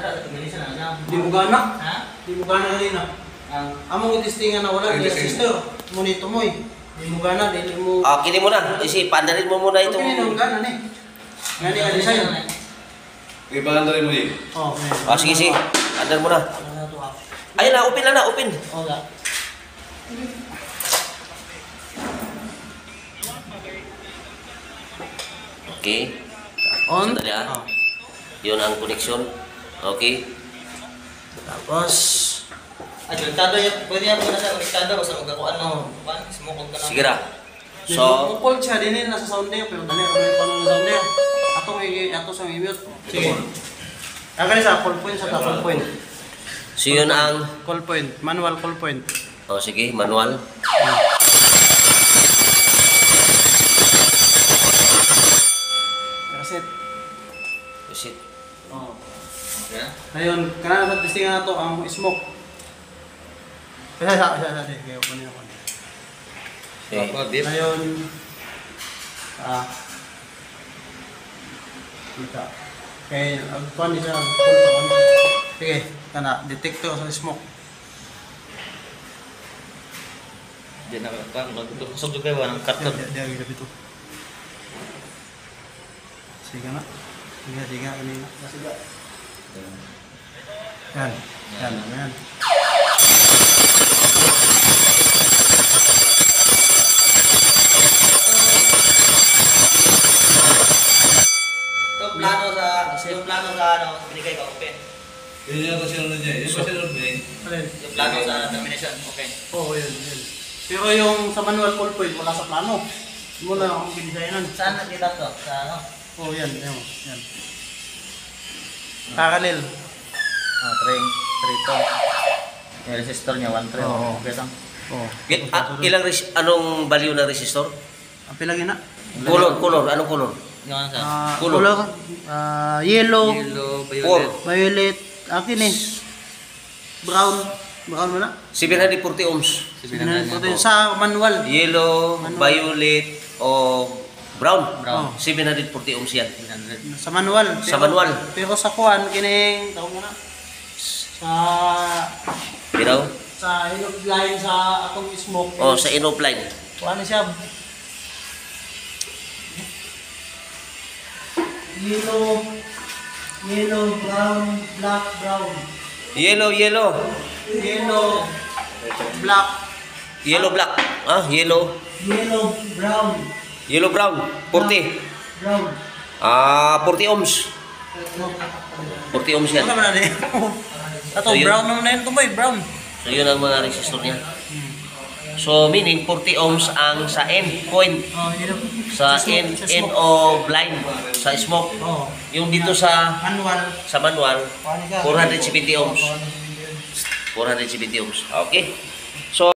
Di mo gana? Ha? Di mo gana rin na. Among itistingan na wala, di sister. Munito mo eh. Di mo gana, di mo... Kini mo na. Isi, pandarin mo muna itong... Okay, nung gana eh. Ngani ka design. Ibalandarin mo din. Okay. Sige, sige. Andar mo na. Ayun na, open na, open. Okay. Okay. On. Sandali Yun ang connection. Okay. Tapos... Konektado yan. Pwede yan po na sa konektado. Basta magkakuan no. Sumukog ka na. Sige ra. So, call siya din nasa sound niya pero dali kami paano ng sound niya. Ato sa mute. Sige. Aga sa call point sa call point. So yun ang... Call point, manual call point. sige, manual. Reset. Reset. Oh. Okay. Ngayon, kanana sa testingan nato ang smoke. Sa kayo kunin ako. Okay. Ngayon, kita. Okay, kunin siya. Sige, kana detector sa smoke. Diyan na ka. Kusog juga ba ng karton? Dia gabi dito. Sige na. Sige kanina. Sige. Yan. Yung plano sa ano, binigay ka, okay. Yun yung kasunod niya. Yung kasunod niya. Yung plano sa termination, okay. Oo, yun. Pero yung sa manual call point, wala sa plano. Muna akong binisayanan. Saan nakita to? Sa ano? Oo, yan. Kakalil. Train, 3 to. Yung resistor niya, 1 train. Oo. Okay lang. Oo. Anong value ng resistor? Ang pilagin na. Color. Anong color? Yung ano sa? Color. Yellow, Yellow, violet, akin eh. Brown mo na. 740 ohms. Sa manual. Yellow, violet, o brown. Brown. 740 ohms yan. Sa manual. Sa manual. Pero sa kuan, kining, tawag mo na. Pero? Sa hinog line sa atong smoke. Sa inop line. Kuan siya. Yellow, brown, black, brown. Yellow, Black, black. Yellow. brown. Yellow, brown. 40. Brown. 40 ohms. 40 ohms yan. Ano ba na rin? Ato, So, yun. brown naman na yun. Tumoy, brown. So yun ang mga resistor niya. So meaning 40 ohms ang sa end point. Sa end of line. Sa smoke. Yung dito sa Manual. manual, 470 ohms. 470 ohms. Okay. So